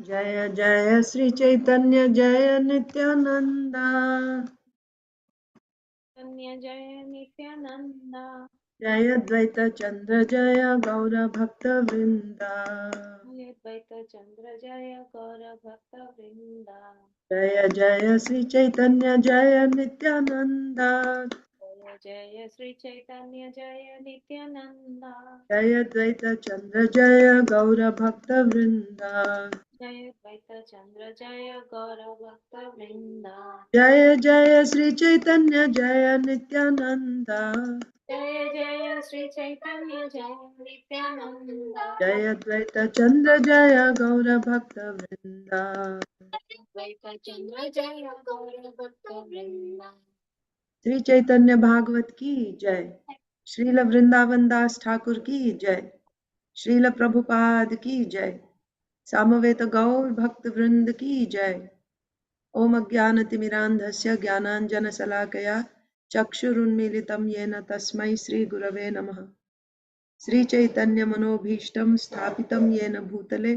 Jaya Jaya Sri Chaitanya Jaya Nityananda Jaya Nityananda Jaya Dvaita Chandra Jaya Gaura Bhakta Vrinda Jaya Dvaita Chandra Jaya Gaura Bhakta Vrinda Jaya Jaya Sri Chaitanya Jaya Nityananda Jaya Jaya Sri Chaitanya Jaya Nityananda Jaya Dvaita Chandra Jaya Gaura Bhakta Vrinda Jaya Dvaita Chandra Jaya Gaura Bhakta Vrinda Jaya Jaya Sri Chaitanya Jaya Nityananda Jaya Jaya Sri Chaitanya Jaya Nityananda Jaya Dvaita Chandra Jaya Gaura Bhakta Vrinda Dvaita Chandra Jaya Gaura Bhakta Vrinda Shri Chaitanya Bhagavat की जय। श्रील वृंदावन दास ठाकुर की जय। श्रील प्रभुपाद की जय। सामवेत गौर भक्त वृंद की जय। ओम अज्ञानतिमिरान्धस्य ज्ञानाञ्जनशलाकया चक्षुरुन्मीलितं येन तस्मै श्री गुरवे नमः। श्री चैतन्य मनोभीष्टं स्थापितं येन भूतले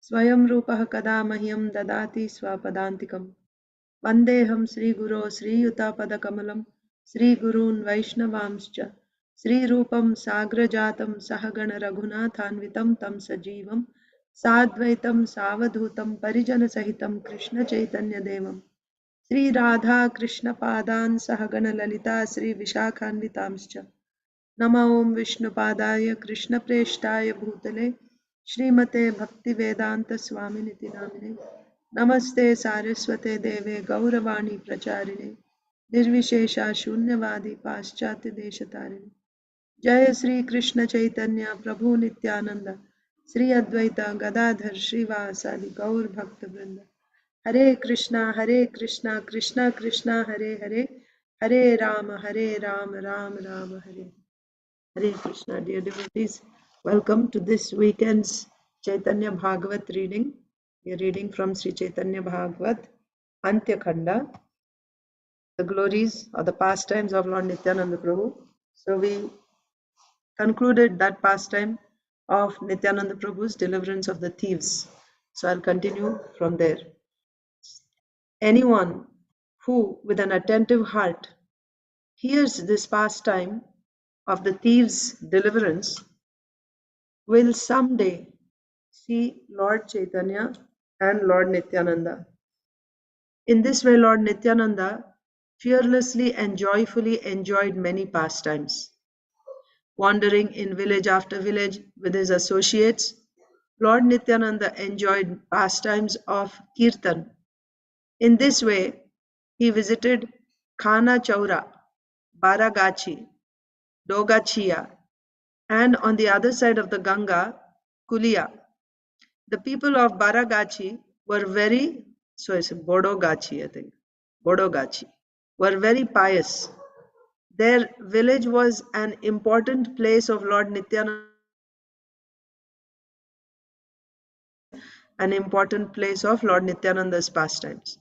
स्वयं रूपः कदा मह्यं ददाति स्वपदान्तिकम्। वन्देऽहं श्रीगुरो श्रीयुतापदकमलं श्रीगुरून् वैष्णवांश्च श्रीरूपं साग्रजातं सहगण रघुनाथान्वितं तं सजीवं साद्वैतं सावधूतं परिजनसहितं कृष्णचैतन्यदेवं श्रीराधा कृष्णपादान् सहगण ललिता श्रीविशाखान्वितांश्च नमो ॐ विष्णुपादाय कृष्णप्रेष्ठाय भूतले श्रीमते भक्तिवेदांत स्वामिनिति नामिने नमस्ते सारस्वते देवे गौरवाणी प्रचारिणे निर्विशेषा शून्यवादी पाश्चात्य देशतारिणे जय श्री कृष्ण चैतन्य प्रभु नित्यानंद श्री अद्वैत गदाधर श्रीवासादि गौर भक्त वृंद हरे कृष्णा कृष्णा कृष्णा हरे हरे हरे राम राम राम हरे Hare Krishna, dear devotees. Welcome to this weekend's Chaitanya Bhagavat reading. We are reading from Sri Chaitanya Bhagavat, Antya Khanda, the glories or the pastimes of Lord Nityananda Prabhu. So we concluded that pastime of Nityananda Prabhu's deliverance of the thieves. So I'll continue from there. Anyone who, with an attentive heart, hears this pastime of the thieves' deliverance will someday see Lord Chaitanya and Lord Nityananda. In this way, Lord Nityananda fearlessly and joyfully enjoyed many pastimes. Wandering in village after village with his associates, Lord Nityananda enjoyed pastimes of kirtan. In this way, he visited Khana Chaura, Baragachi, Dogachiya, and on the other side of the Ganga, Kulia. The people of Baragachi were very, so it's Bodogachi, I think, Bodogachi, were very pious. Their village was an important place of Lord Nityananda, an important place of Lord Nityananda's pastimes.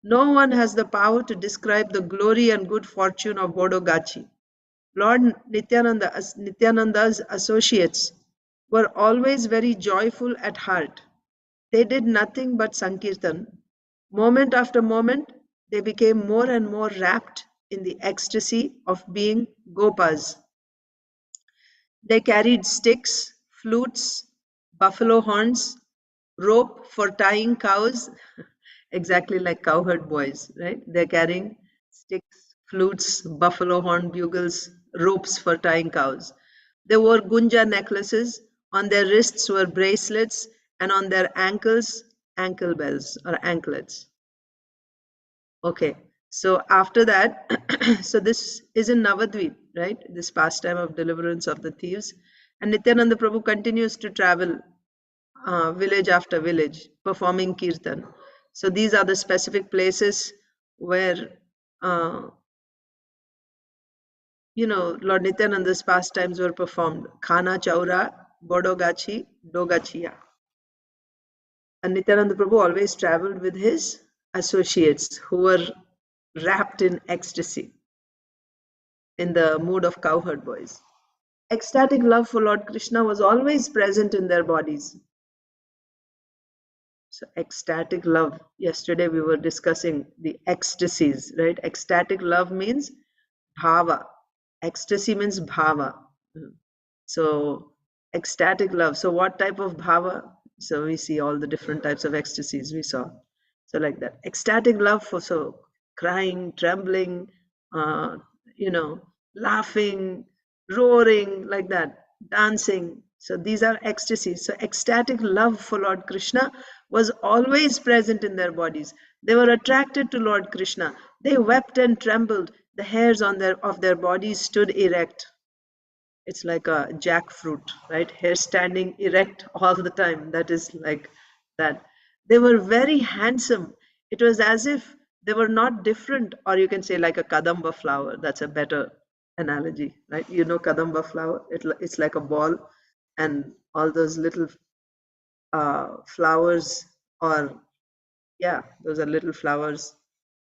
No one has the power to describe the glory and good fortune of Bodogachi. Lord Nityananda's associates were always very joyful at heart. They did nothing but Sankirtan. Moment after moment, they became more and more wrapped in the ecstasy of being Gopas. They carried sticks, flutes, buffalo horns, rope for tying cows, exactly like cowherd boys, right? They're carrying sticks, flutes, buffalo horn bugles, ropes for tying cows. They wore gunja necklaces. On their wrists were bracelets, and on their ankles, ankle bells or anklets. Okay, so after that, so this is in Navadvip, right? This pastime of deliverance of the thieves. And Nityananda Prabhu continues to travel village after village, performing kirtan. So these are the specific places where, Lord Nityananda's pastimes were performed. Khana Chaura, Bodogachi, Dogachiya. And Nityananda Prabhu always traveled with his associates who were wrapped in ecstasy. in the mood of cowherd boys. Ecstatic love for Lord Krishna was always present in their bodies. So ecstatic love. Yesterday we were discussing the ecstasies, right? Ecstatic love means bhava. Ecstasy means bhava. So ecstatic love. So what type of bhava? So we see all the different types of ecstasies we saw. So like that. Ecstatic love for so crying, trembling, uh, laughing, roaring, like that, dancing. So these are ecstasies. So ecstatic love for Lord Krishna was always present in their bodies. They were attracted to Lord Krishna. They wept and trembled. The hairs on of their bodies stood erect. It's like a jackfruit, right? Hair standing erect all the time. That is like that. They were very handsome. It was as if they were not different, or you can say like a kadamba flower. That's a better analogy, right? You know kadamba flower? It's like a ball, and all those little flowers, or yeah, those are little flowers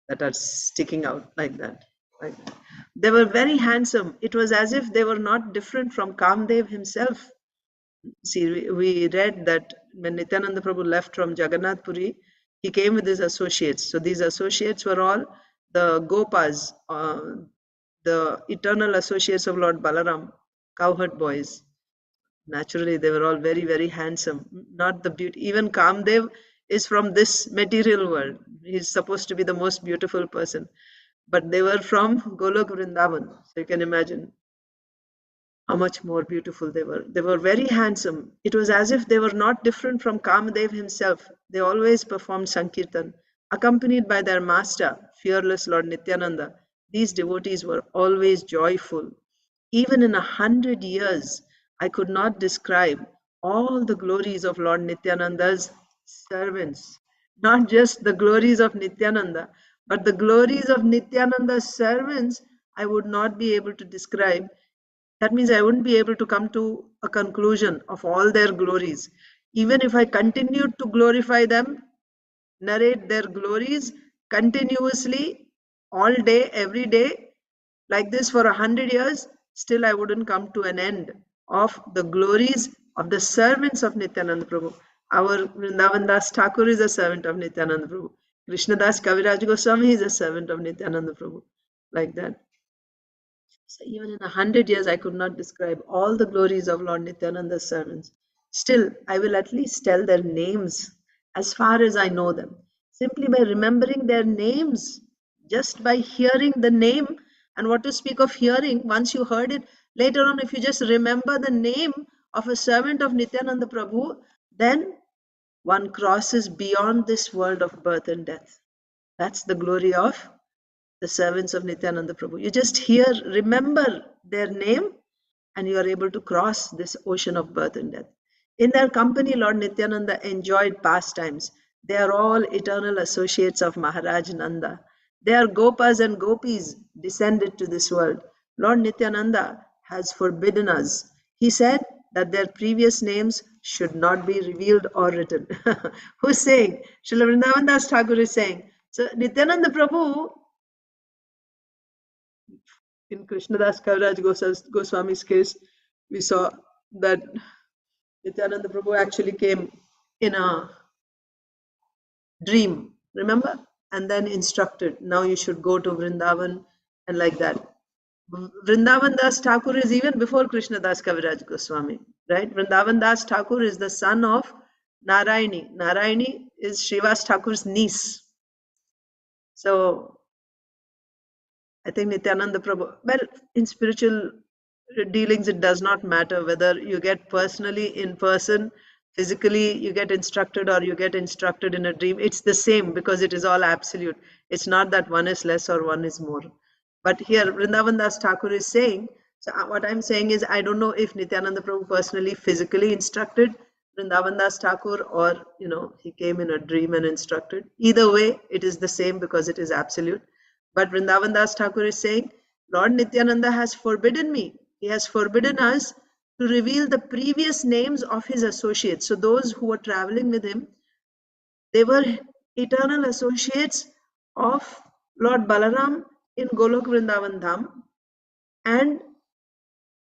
that are sticking out like that. Like that. They were very handsome. It was as if they were not different from Kamdev himself. See, we read that when Nityananda Prabhu left from Jagannath Puri, he came with his associates. So these associates were all the Gopas, the eternal associates of Lord Balaram, cowherd boys. Naturally, they were all very, very handsome. Not the beauty. Even Kamdev is from this material world. He's supposed to be the most beautiful person. But they were from Golok Vrindavan. So you can imagine how much more beautiful they were. They were very handsome. It was as if they were not different from Kamadev himself. They always performed Sankirtan, accompanied by their master, fearless Lord Nityananda. These devotees were always joyful. Even in 100 years, I could not describe all the glories of Lord Nityananda's servants. Not just the glories of Nityananda, but the glories of Nityananda's servants, I would not be able to describe. That means I wouldn't be able to come to a conclusion of all their glories. Even if I continued to glorify them, narrate their glories continuously, all day, every day, like this for 100 years, still I wouldn't come to an end of the glories of the servants of Nityananda Prabhu. Our Vrindavan Das Thakur is a servant of Nityananda Prabhu. Krishna Das Kaviraj Goswami is a servant of Nityananda Prabhu. Like that. So even in 100 years, I could not describe all the glories of Lord Nityananda's servants. Still, I will at least tell their names as far as I know them. Simply by remembering their names, just by hearing the name, and what to speak of hearing, once you heard it, later on, if you just remember the name of a servant of Nityananda Prabhu, then one crosses beyond this world of birth and death. That's the glory of the servants of Nityananda Prabhu. You just remember their name, and you are able to cross this ocean of birth and death. In their company, Lord Nityananda enjoyed pastimes. They are all eternal associates of Maharaj Nanda. They are Gopas and Gopis descended to this world. Lord Nityananda has forbidden us. He said that their previous names should not be revealed or written. Who's saying? Srila Vrindavan Das Thakur is saying. So Nityananda Prabhu, in Krishnadas Kaviraj Goswami's case, we saw that Nityananda Prabhu actually came in a dream, remember? And then instructed, now you should go to Vrindavan, and like that. Vrindavan Das Thakur is even before Krishna Das Kaviraj Goswami, right? Vrindavan Das Thakur is the son of Narayani. Narayani is Srivas Thakur's niece. So I think Nityananda Prabhu, well, in spiritual dealings, it does not matter whether you get personally in person, physically you get instructed, or you get instructed in a dream. It's the same because it is all absolute. It's not that one is less or one is more. But here, Vrindavan Das Thakur is saying, so what I'm saying is, I don't know if Nityananda Prabhu personally, physically instructed Vrindavan Das Thakur, or, he came in a dream and instructed. Either way, it is the same because it is absolute. But Vrindavan Das Thakur is saying, Lord Nityananda has forbidden me. He has forbidden us to reveal the previous names of his associates. So those who were traveling with him, they were eternal associates of Lord Balaram in Golok Vrindavan Dham. And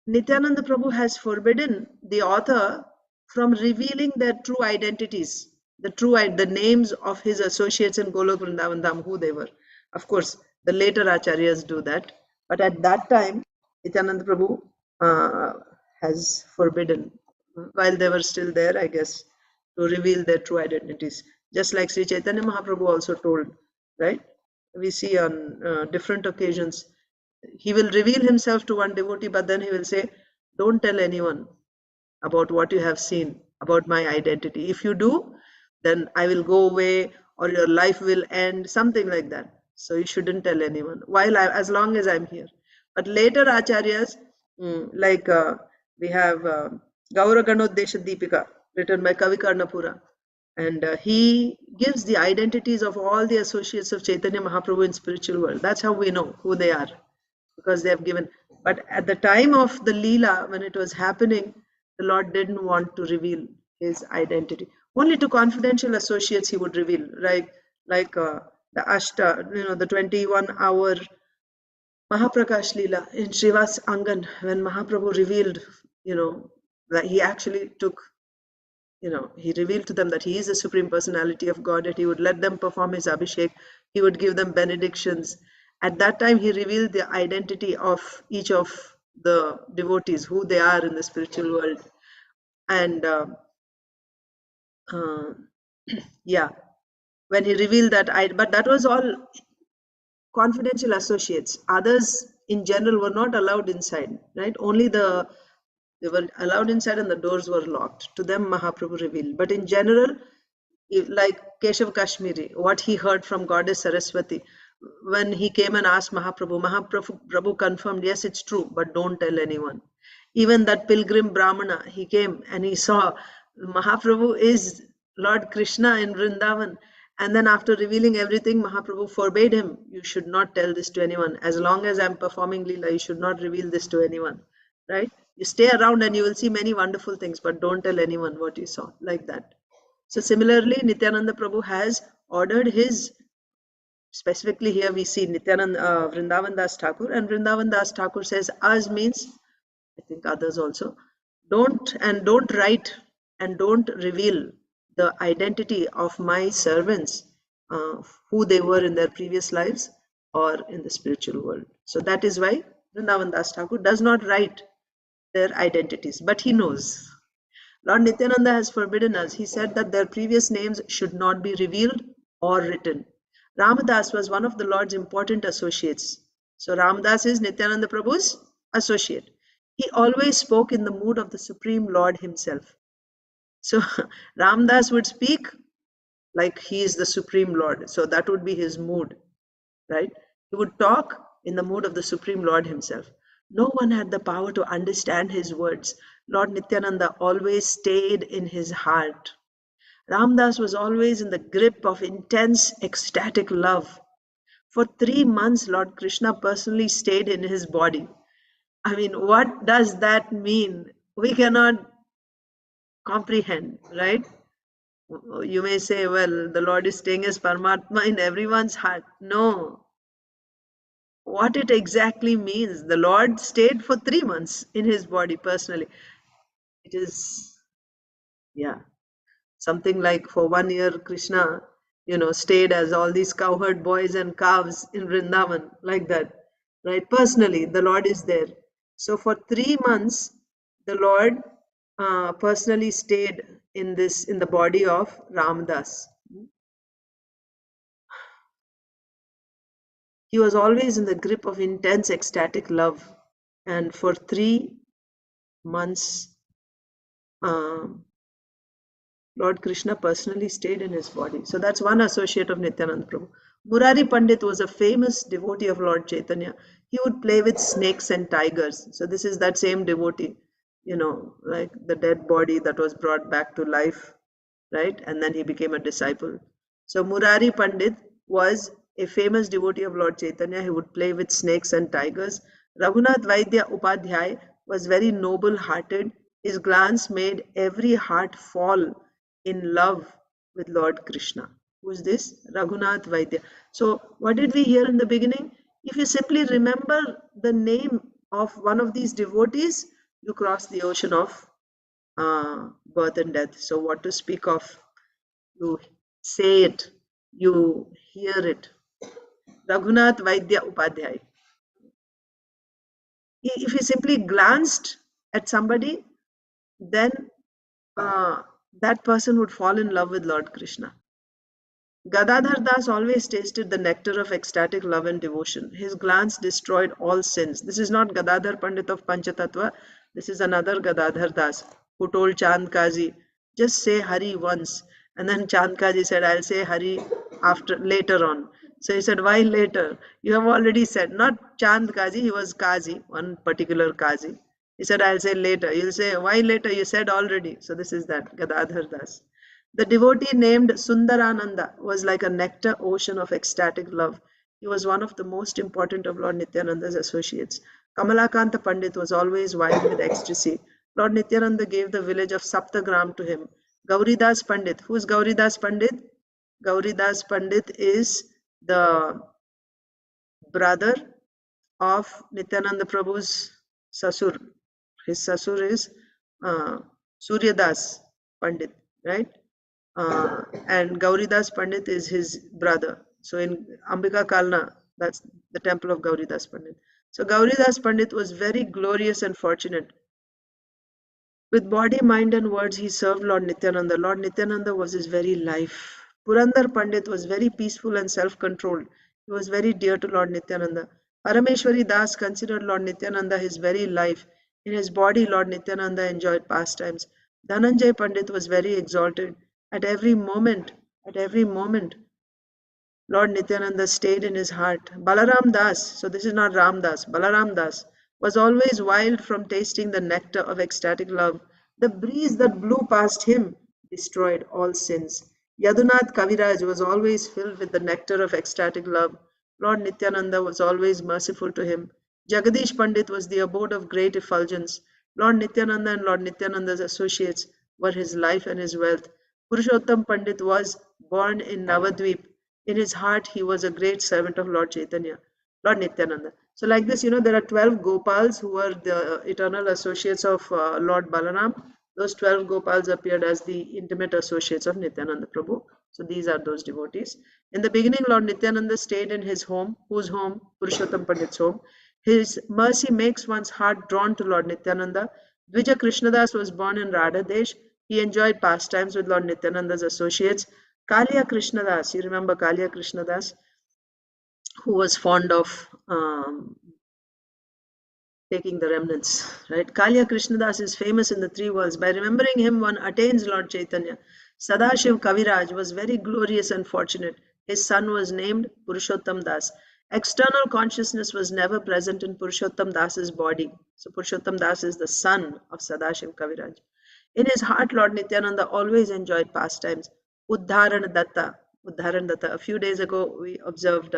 Nityananda Prabhu has forbidden the author from revealing their true identities, the names of his associates in Golok Vrindavan Dham, who they were. Of course, the later acharyas do that, but at that time, Nityananda Prabhu uh, has forbidden, while they were still there, I guess, to reveal their true identities. Just like Sri Chaitanya Mahaprabhu also told, right? We see on different occasions he will reveal himself to one devotee, but then he will say, don't tell anyone about what you have seen, about my identity. If you do, then I will go away or your life will end, something like that. So you shouldn't tell anyone, as long as I'm here. But later acharyas, like we have Gaura Ganodesha Deepika, written by Kavi Karnapura. And he gives the identities of all the associates of Chaitanya Mahaprabhu in spiritual world. That's how we know who they are, because they have given. But at the time of the Leela, when it was happening, the Lord didn't want to reveal his identity. Only to confidential associates he would reveal, right? Like the Ashta, the 21-hour Mahaprakash Leela in Srivas Angan, when Mahaprabhu revealed, that he actually took, he revealed to them that he is the Supreme Personality of God, that he would let them perform his Abhishek, he would give them benedictions. At that time, he revealed the identity of each of the devotees, who they are in the spiritual world. And uh, yeah, when he revealed that, but that was all confidential associates. Others in general were not allowed inside, right? Only they were allowed inside and the doors were locked. To them, Mahaprabhu revealed. But in general, like Keshav Kashmiri, what he heard from Goddess Saraswati, when he came and asked Mahaprabhu, Mahaprabhu confirmed, yes, it's true, but don't tell anyone. Even that pilgrim Brahmana, he came and he saw Mahaprabhu is Lord Krishna in Vrindavan. And then after revealing everything, Mahaprabhu forbade him, you should not tell this to anyone. As long as I'm performing Leela, you should not reveal this to anyone. Right? You stay around and you will see many wonderful things, but don't tell anyone what you saw, like that. So similarly, Nityananda Prabhu has ordered his, specifically here we see Nityananda, Vrindavan Das Thakur, and Vrindavan Das Thakur says, us means, I think others also, don't write and don't reveal the identity of my servants, who they were in their previous lives or in the spiritual world. So that is why Vrindavan Das Thakur does not write their identities, but he knows. Lord Nityananda has forbidden us. He said that their previous names should not be revealed or written. Ramadas was one of the Lord's important associates. So Ramadas is Nityananda Prabhu's associate. He always spoke in the mood of the Supreme Lord himself. So Ramadas would speak like he is the Supreme Lord. So that would be his mood, right? He would talk in the mood of the Supreme Lord himself. No one had the power to understand his words. Lord Nityananda always stayed in his heart. Ramdas was always in the grip of intense ecstatic love. For 3 months, Lord Krishna personally stayed in his body. I mean, what does that mean? We cannot comprehend, right? You may say, well, the Lord is staying as Paramatma in everyone's heart. No, what it exactly means. The Lord stayed for 3 months in his body personally. It is, yeah, something like for 1 year, Krishna, stayed as all these cowherd boys and calves in Vrindavan, like that, right? Personally, the Lord is there. So for 3 months, the Lord personally stayed in the body of Ramdas. He was always in the grip of intense ecstatic love. And for 3 months, um, Lord Krishna personally stayed in his body. So that's one associate of Nityananda Prabhu. Murari Pandit was a famous devotee of Lord Chaitanya. He would play with snakes and tigers. So this is that same devotee, like the dead body that was brought back to life, right? And then he became a disciple. So Murari Pandit was a famous devotee of Lord Chaitanya. He would play with snakes and tigers. Raghunath Vaidya Upadhyay was very noble-hearted. His glance made every heart fall in love with Lord Krishna. Who is this? Raghunath Vaidya. So what did we hear in the beginning? If you simply remember the name of one of these devotees, you cross the ocean of birth and death. So what to speak of? You say it, you hear it. Raghunath Vaidya Upadhyay. If he simply glanced at somebody, then that person would fall in love with Lord Krishna. Gadadhar Das always tasted the nectar of ecstatic love and devotion. His glance destroyed all sins. This is not Gadadhar Pandit of Panchatattva. This is another Gadadhar Das who told Chand Kazi, just say Hari once. And then Chand Kazi said, I'll say Hari after later on. So he said, why later? You have already said, not Chand Kazi, he was Kazi, one particular Kazi. He said, I'll say later. You'll say, why later? You said already. So this is that, Gadadhar Das. The devotee named Sundarananda was like a nectar ocean of ecstatic love. He was one of the most important of Lord Nityananda's associates. Kamalakanta Pandit was always wild with ecstasy. Lord Nityananda gave the village of Saptagram to him. Gauridas Pandit. Who is Gauridas Pandit? Gauridas Pandit is the brother of Nityananda Prabhu's Sasur. His Sasur is Suryadas Pandit, right? And Gauridas Pandit is his brother. So in Ambika Kalna, that's the temple of Gauridas Pandit. So Gauridas Pandit was very glorious and fortunate. With body, mind, and words, he served Lord Nityananda. Lord Nityananda was his very life. Purandar Pandit was very peaceful and self controlled. He was very dear to Lord Nityananda. Parameshwari Das considered Lord Nityananda his very life. In his body, Lord Nityananda enjoyed pastimes. Dhananjay Pandit was very exalted. At every moment, Lord Nityananda stayed in his heart. Balaram Das, so this is not Ram Das, Balaram Das, was always wild from tasting the nectar of ecstatic love. The breeze that blew past him destroyed all sins. Yadunath Kaviraj was always filled with the nectar of ecstatic love. Lord Nityananda was always merciful to him. Jagadish Pandit was the abode of great effulgence. Lord Nityananda and Lord Nityananda's associates were his life and his wealth. Purushottam Pandit was born in Navadvip. In his heart, he was a great servant of Lord Chaitanya, Lord Nityananda. So, like this, there are 12 Gopals who were the eternal associates of Lord Balaram. Those 12 Gopals appeared as the intimate associates of Nityananda Prabhu. So, these are those devotees. In the beginning, Lord Nityananda stayed in his home. Whose home? Purushottam Pandit's home. His mercy makes one's heart drawn to Lord Nityananda. Dvija Krishnadas was born in Radhadesh. He enjoyed pastimes with Lord Nityananda's associates. Kalia Krishnadas, you remember Kalia Krishnadas, who was fond of taking the remnants, right? Kalia Krishnadas is famous in the three worlds. By remembering him, one attains Lord Chaitanya. Sadashiv Kaviraj was very glorious and fortunate. His son was named Purushottam Das. External consciousness was never present in Purushottam Das's body. So Purushottam Das is the son of Sadashiv Kaviraj. In his heart, Lord Nityananda always enjoyed pastimes. Uddharan Datta. Uddharan Datta. A few days ago, we observed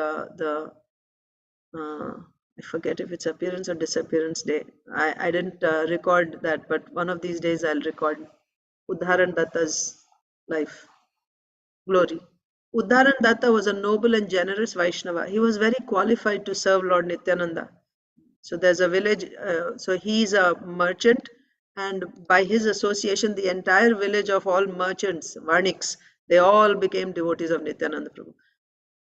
I forget if it's appearance or disappearance day. I didn't record that, but one of these days I'll record Uddharan Datta's life, glory. Uddharan Datta was a noble and generous Vaishnava. He was very qualified to serve Lord Nityananda. So there's a village, so he's a merchant, and by his association, the entire village of all merchants, Varniks, they all became devotees of Nityananda Prabhu.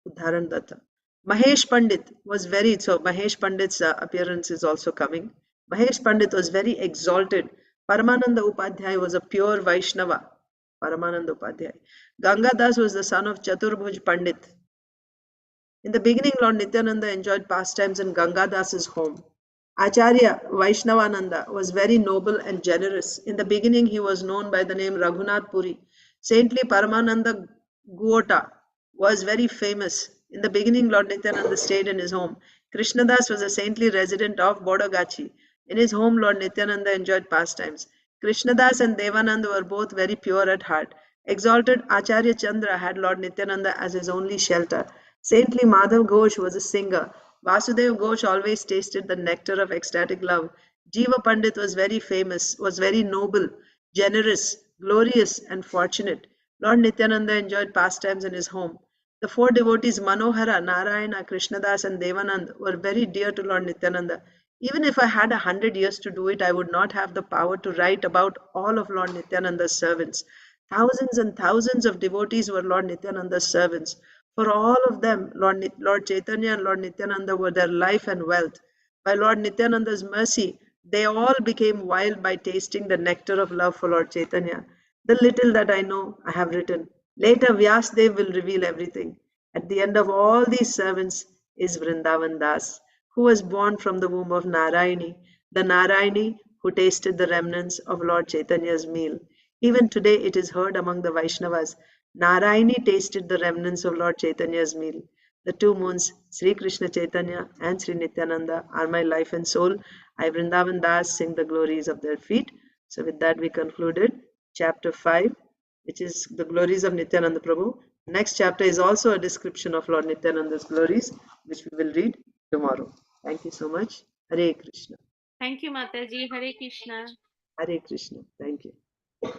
Uddharan Datta. Mahesh Pandit was very, so Mahesh Pandit's appearance is also coming. Mahesh Pandit was very exalted. Paramananda Upadhyay was a pure Vaishnava. Paramananda Upadhyay. Ganga Das was the son of Chaturbhuj Pandit. In the beginning, Lord Nityananda enjoyed pastimes in Ganga Das's home. Acharya Vaishnavananda was very noble and generous. In the beginning, he was known by the name Raghunath Puri. Saintly Paramananda Guota was very famous. In the beginning, Lord Nityananda stayed in his home. Krishnadas was a saintly resident of Bodagachi. In his home, Lord Nityananda enjoyed pastimes. Krishnadas and Devananda were both very pure at heart. Exalted Acharya Chandra had Lord Nityananda as his only shelter. Saintly Madhav Ghosh was a singer. Vasudev Ghosh always tasted the nectar of ecstatic love. Jiva Pandit was very famous, was very noble, generous, glorious, and fortunate. Lord Nityananda enjoyed pastimes in his home. The four devotees Manohara, Narayana, Krishnadas, and Devanand were very dear to Lord Nityananda. Even if I had 100 years to do it, I would not have the power to write about all of Lord Nityananda's servants. Thousands and thousands of devotees were Lord Nityananda's servants. For all of them, Lord Chaitanya and Lord Nityananda were their life and wealth. By Lord Nityananda's mercy, they all became wild by tasting the nectar of love for Lord Chaitanya. The little that I know, I have written. Later, Vyasdev will reveal everything. At the end of all these servants is Vrindavan Das, who was born from the womb of Narayani, the Narayani who tasted the remnants of Lord Chaitanya's meal. Even today, it is heard among the Vaishnavas, Narayani tasted the remnants of Lord Chaitanya's meal. The two moons, Sri Krishna Chaitanya and Sri Nityananda, are my life and soul. I, Vrindavan Das, sing the glories of their feet. So, with that, we concluded chapter 5, which is the glories of Nityananda Prabhu. Next chapter is also a description of Lord Nityananda's glories, which we will read tomorrow. Thank you so much. Hare Krishna. Thank you, Mataji. Hare Krishna. Hare Krishna. Thank you.